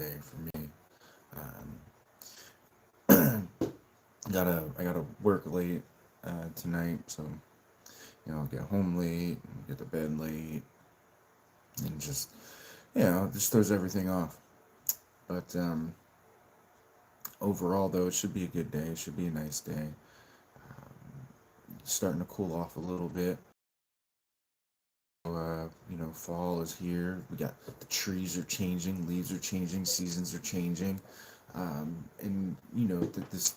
day for me. I gotta work late tonight, so I'll get home late, get to bed late, and just throws everything off. But overall, though, it should be a good day. It should be a nice day. Starting to cool off a little bit. Fall is here. We got the trees are changing, leaves are changing, seasons are changing, and this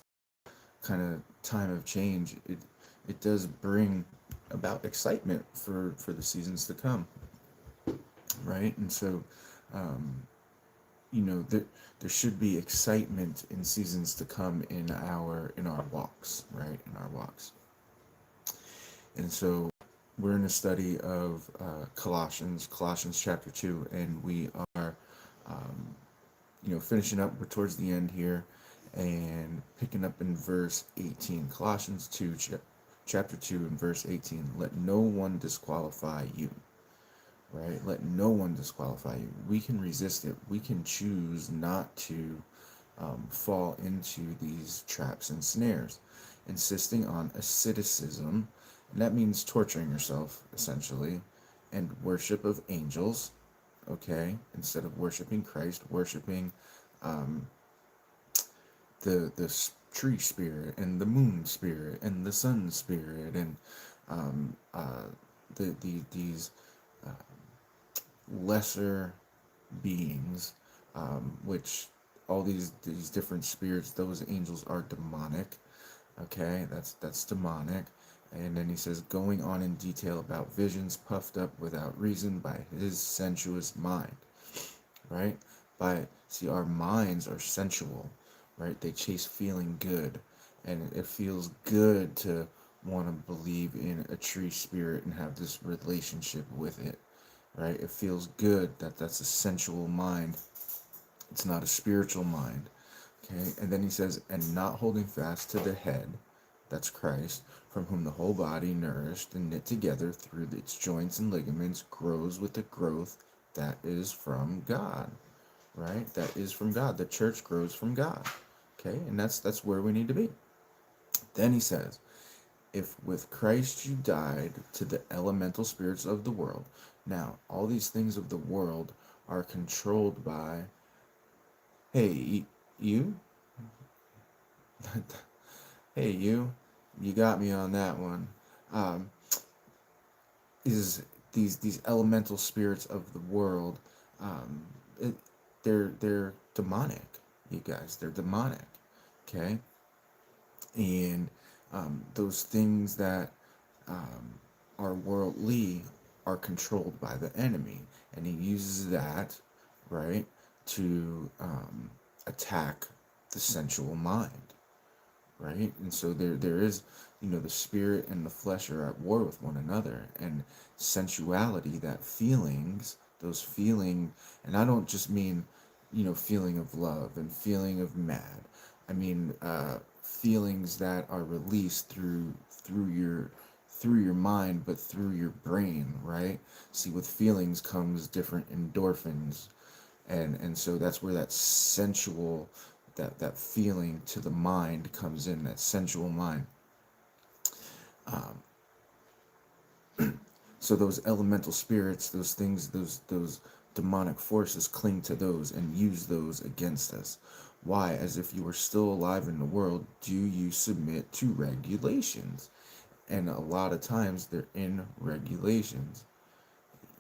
kind of time of change, it does bring about excitement for the seasons to come, right? And so, um, there should be excitement in seasons to come in our walks, right? In our walks. And so we're in a study of Colossians chapter 2, and we are, um, finishing up. We're towards the end here and picking up in verse 18. Colossians 2, chapter 2, and verse 18. Let no one disqualify you, right? Let no one disqualify you. We can resist it. We can choose not to fall into these traps and snares, insisting on asceticism, and that means torturing yourself, essentially, and worship of angels, okay? Instead of worshiping Christ, worshiping um, the tree spirit and the moon spirit and the sun spirit and um, uh, these uh, lesser beings, which all these different spirits, those angels are demonic. Okay, that's demonic. And then he says, going on in detail about visions puffed up without reason by his sensuous mind. Right? Our minds are sensual, right? They chase feeling good, and it feels good to want to believe in a tree spirit and have this relationship with it, right? It feels good that's a sensual mind. It's not a spiritual mind. Okay, and then he says, and not holding fast to the head, that's Christ, from whom the whole body, nourished and knit together through its joints and ligaments, grows with the growth that is from God, right? That is from God. The church grows from God. Okay, and that's where we need to be. Then he says, if with Christ you died to the elemental spirits of the world. Now, all these things of the world are controlled by, hey, you? Hey, you got me on that one. Um, is these elemental spirits of the world? Um, it, they're demonic, you guys. They're demonic, okay? And those things that are worldly are controlled by the enemy, and he uses that, right, to attack the sensual mind, right? And so there is, the spirit and the flesh are at war with one another, and sensuality, that feelings, those feeling, and I don't just mean, feeling of love and feeling of mad. I mean feelings that are released through your mind, but through your brain, right? See, with feelings comes different endorphins, and so that's where that sensual, that feeling to the mind comes in, that sensual mind. So those elemental spirits, those things, those demonic forces cling to those and use those against us. Why? As if you were still alive in the world, do you submit to regulations? And a lot of times they're in regulations.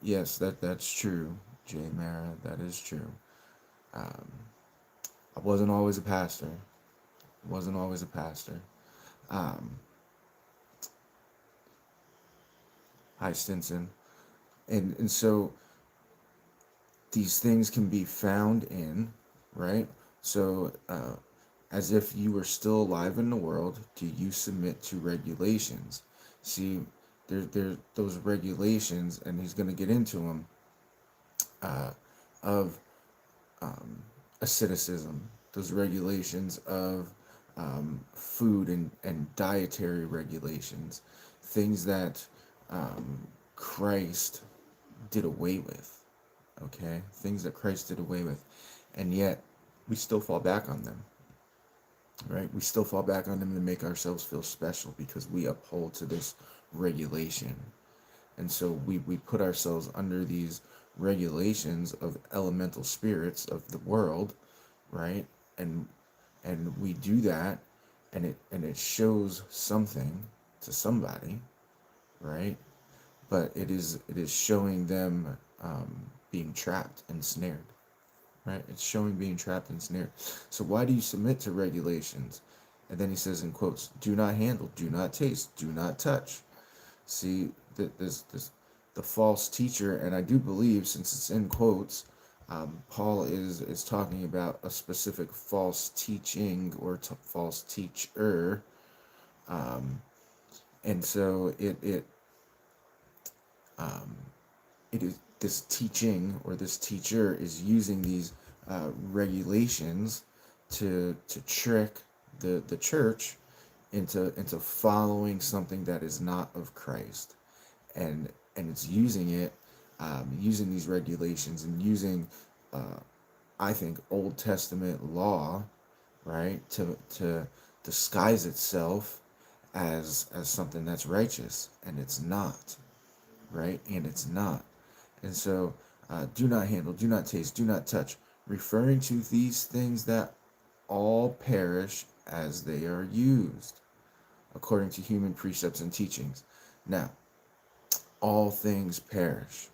Yes, that's true, Jay Mara. That is true. Um, I wasn't always a pastor. Wasn't always a pastor. Um, Hi, Stinson. And so these things can be found in, right? So, as if you were still alive in the world, do you submit to regulations? See, there those regulations, and he's going to get into them, of asceticism, those regulations of food and dietary regulations, things that Christ did away with, okay? Things that Christ did away with. and yet we still fall back on them, right? We still fall back on them to make ourselves feel special because we uphold to this regulation. And so we put ourselves under these regulations of elemental spirits of the world, right? And we do that, and it shows something to somebody, right? But it is showing them being trapped and snared, right? It's showing being trapped and snared. So why do you submit to regulations? And then he says in quotes, do not handle, do not taste, do not touch. See that this the false teacher, and I do believe, since it's in quotes, Paul is talking about a specific false teaching or false teacher, um, and so um, it is this teaching or this teacher is using these regulations to trick the church into following something that is not of Christ, and it's using it, using these regulations and using, uh, I think, Old Testament law, right, to disguise itself as something that's righteous, and it's not, right, and it's not. And so, do not handle, do not taste, do not touch, referring to these things that all perish as they are used, according to human precepts and teachings. Now, all things perish,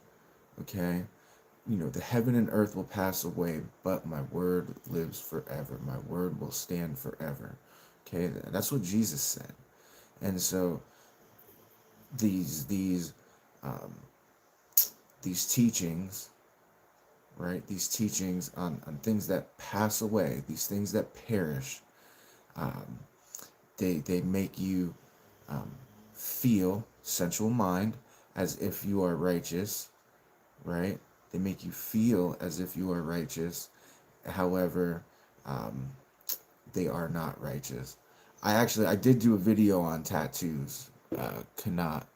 okay? The heaven and earth will pass away, but my word lives forever. My word will stand forever. Okay, that's what Jesus said. And so these um, these teachings, right? These teachings on things that pass away, these things that perish, um, they make you um, feel sensual mind as if you are righteous, right? They make you feel as if you are righteous. However, um, they are not righteous. I did do a video on tattoos. Cannot.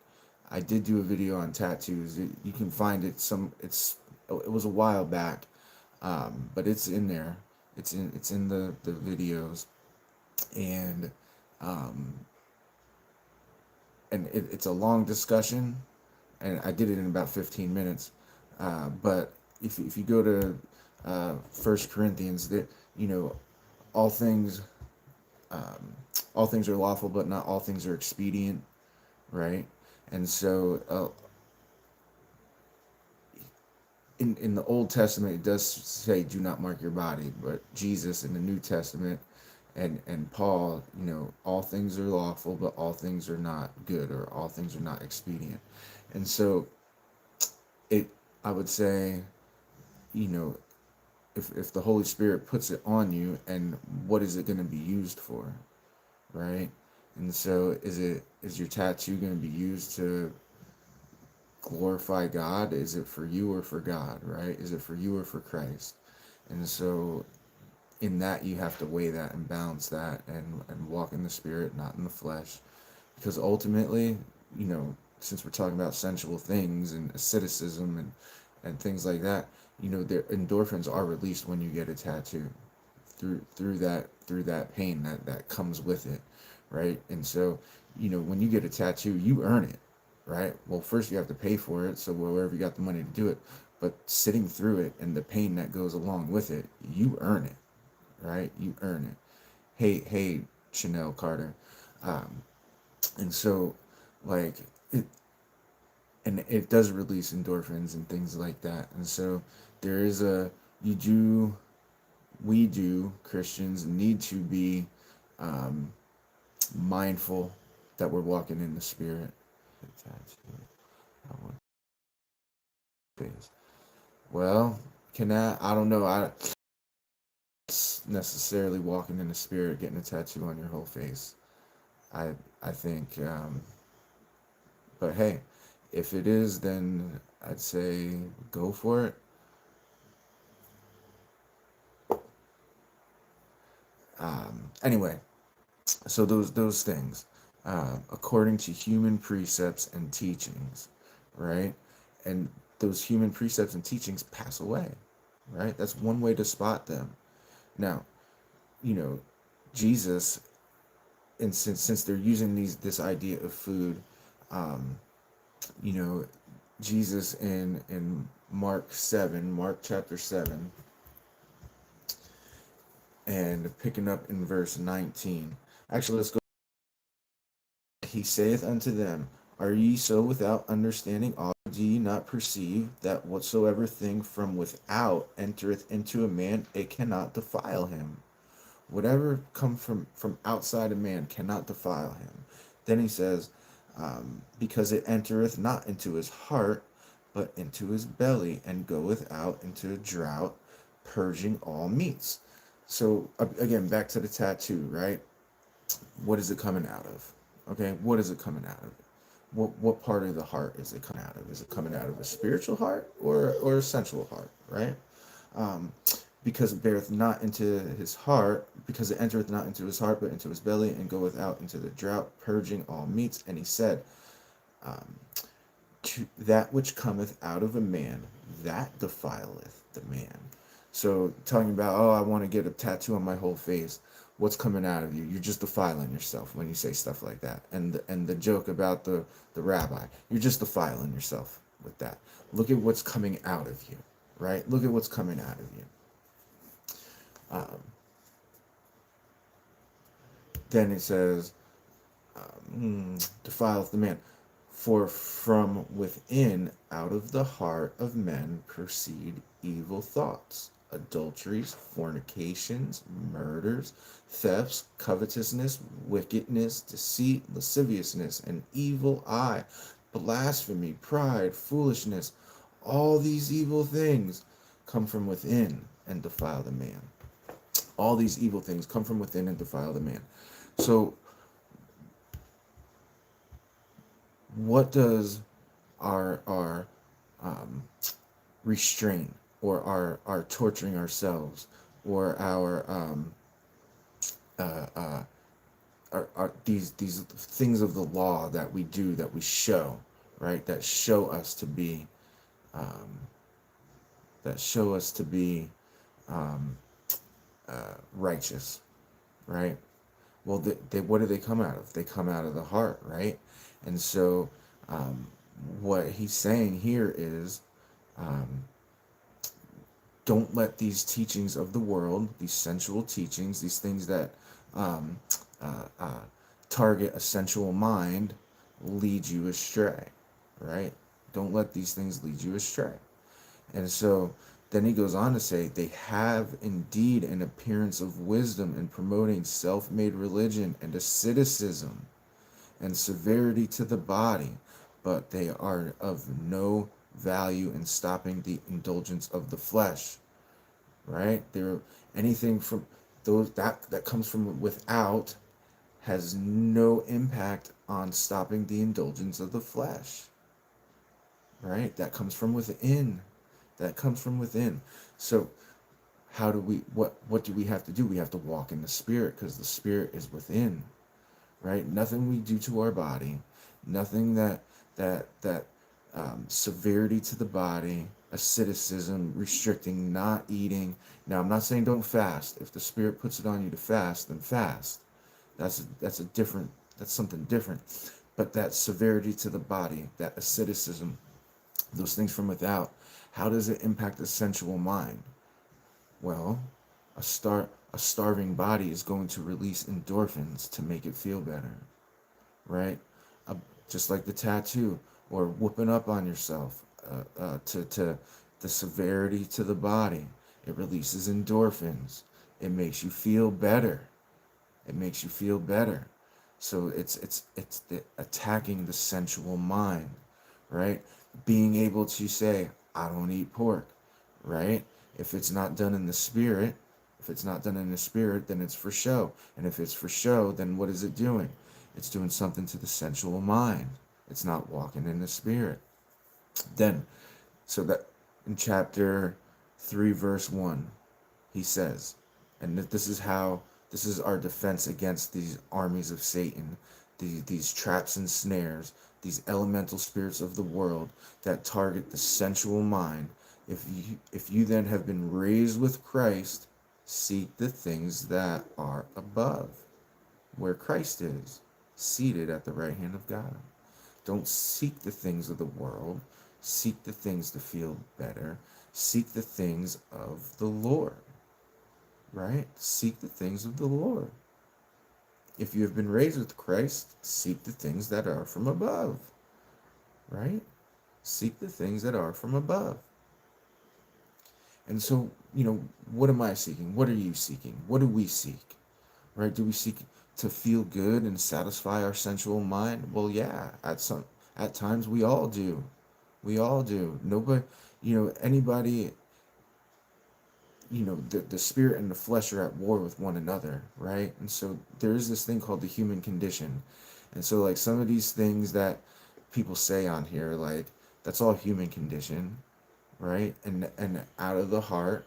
I did do a video on tattoos. You can find it. It was a while back, but it's in there. It's in the videos, and um, it's a long discussion, and I did it in about 15 minutes. But if you go to First Corinthians, that you know all things um, all things are lawful, but not all things are expedient, right? And so in the Old Testament, it does say, "Do not mark your body," but Jesus in the New Testament and Paul, all things are lawful, but all things are not good, or all things are not expedient. And so it, I would say, you know, if the Holy Spirit puts it on you, and what is it going to be used for, right? And so is your tattoo going to be used to glorify God? Is it for you or for God, right? Is it for you or for Christ? And so in that, you have to weigh that and balance that, and walk in the spirit, not in the flesh. Because ultimately, since we're talking about sensual things and asceticism and things like that, their endorphins are released when you get a tattoo, through that pain that comes with it, right? And so, when you get a tattoo, you earn it, right? Well, first you have to pay for it, so wherever you got the money to do it, but sitting through it and the pain that goes along with it, you earn it, right? You earn it. Hey, Chanel Carter. um, and so, like, it and it does release endorphins and things like that. And so there is a you do we do Christians need to be um, mindful that we're walking in the spirit. Well, I don't know. I necessarily walking in the spirit, getting a tattoo on your whole face. I think, but hey, if it is, then I'd say go for it. Anyway, so those things, according to human precepts and teachings, right? And those human precepts and teachings pass away, right? That's one way to spot them. Now, you know, Jesus, and since they're using this idea of food, um, you know, Jesus in Mark chapter 7, and picking up in verse 19. Actually, let's go. He saith unto them, are ye so without understanding also? Do ye not perceive that whatsoever thing from without entereth into a man, it cannot defile him? Whatever come from outside a man cannot defile him. Then he says, because it entereth not into his heart, but into his belly, and goeth out into a drought, purging all meats. So again, back to the tattoo, right? What is it coming out of? Okay, what is it coming out of? What part of the heart is it coming out of? Is it coming out of a spiritual heart or a sensual heart, right? Um, because it beareth not into his heart, because it entereth not into his heart, but into his belly, and goeth out into the drought, purging all meats. And he said, um, to that which cometh out of a man, that defileth the man. So talking about, oh, I want to get a tattoo on my whole face. What's coming out of you? You're just defiling yourself when you say stuff like that. And the joke about the rabbi, you're just defiling yourself with that. Look at what's coming out of you, right? Look at what's coming out of you. Um, then it says, defileth the man. For from within, out of the heart of men, proceed evil thoughts, adulteries, fornications, murders, thefts, covetousness, wickedness, deceit, lasciviousness, an evil eye, blasphemy, pride, foolishness. All these evil things come from within and defile the man. All these evil things come from within and defile the man. So, what does our restraint, or our torturing ourselves, or uh, uh, our these things of the law that we do, that we show, right, that show us to be um, that show us to be um, righteous, right? Well, what do they come out of? They come out of the heart, right? And so, um, what he's saying here is, um, don't let these teachings of the world, these sensual teachings, these things that um, uh, uh, target a sensual mind, lead you astray, right? Don't let these things lead you astray. And so then he goes on to say, they have indeed an appearance of wisdom in promoting self made religion and asceticism and severity to the body, but they are of no value in stopping the indulgence of the flesh, right? There, anything from those that comes from without has no impact on stopping the indulgence of the flesh, right? That comes from within. That comes from within. So how do we what do we have to do? We have to walk in the spirit, because the spirit is within, right? Nothing we do to our body, nothing that severity to the body, asceticism, restricting, not eating. Now, I'm not saying don't fast. If the spirit puts it on you to fast, then fast. That's a different, that's something different. But that severity to the body, that asceticism, those things from without, how does it impact the sensual mind? Well, a starving body is going to release endorphins to make it feel better, right? Uh, just like the tattoo, or whooping up on yourself, to the severity to the body. It releases endorphins. It makes you feel better. It makes you feel better. So it's attacking the sensual mind, right? Being able to say, I don't eat pork, right? If it's not done in the spirit, if it's not done in the spirit, then it's for show. And if it's for show, then what is it doing? It's doing something to the sensual mind. It's not walking in the spirit. Then, so that in chapter 3, verse 1, he says, and this is our defense against these armies of Satan, these traps and snares, these elemental spirits of the world that target the sensual mind. If you then have been raised with Christ, seek the things that are above, where Christ is, seated at the right hand of God. Don't seek the things of the world. Seek the things to feel better. Seek the things of the Lord, right? Seek the things of the Lord. If you have been raised with Christ, seek the things that are from above, right? Seek the things that are from above. And so, what am I seeking? What are you seeking? What do we seek? Right? Do we seek to feel good and satisfy our sensual mind? Well, yeah, at times we all do. We all do. Nobody, anybody, the spirit and the flesh are at war with one another, right? And so there is this thing called the human condition. And so like some of these things that people say on here, like that's all human condition, right? And out of the heart,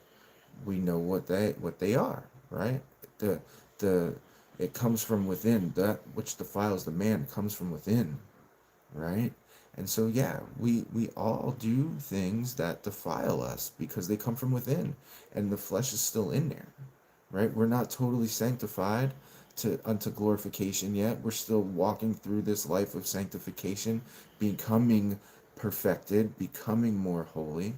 we know what they are, right? The the it comes from within. That which defiles the man comes from within, right? And so yeah, we all do things that defile us because they come from within, and the flesh is still in there, right? We're not totally sanctified to unto glorification yet. We're still walking through this life of sanctification, becoming perfected, becoming more holy.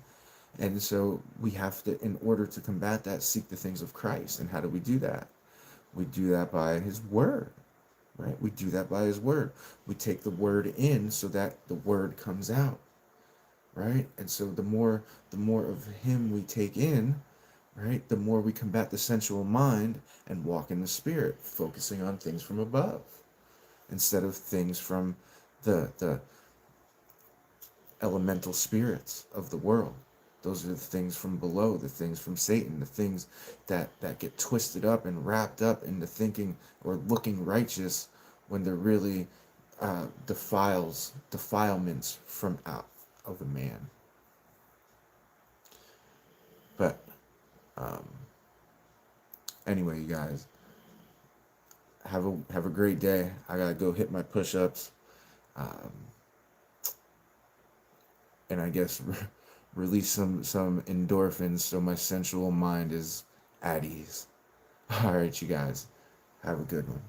And so we have to, in order to combat that, seek the things of Christ. And how do we do that? We do that by his word, right? We do that by his word. We take the word in so that the word comes out, right? And so the more of him we take in, right, the more we combat the sensual mind and walk in the spirit, focusing on things from above instead of things from the elemental spirits of the world. Those are the things from below, the things from Satan, the things that get twisted up and wrapped up into thinking or looking righteous when they're really defilements from out of a man. But anyway, you guys, have a great day. I gotta go hit my push-ups, and I guess release some endorphins so my sensual mind is at ease. All right, you guys, have a good one.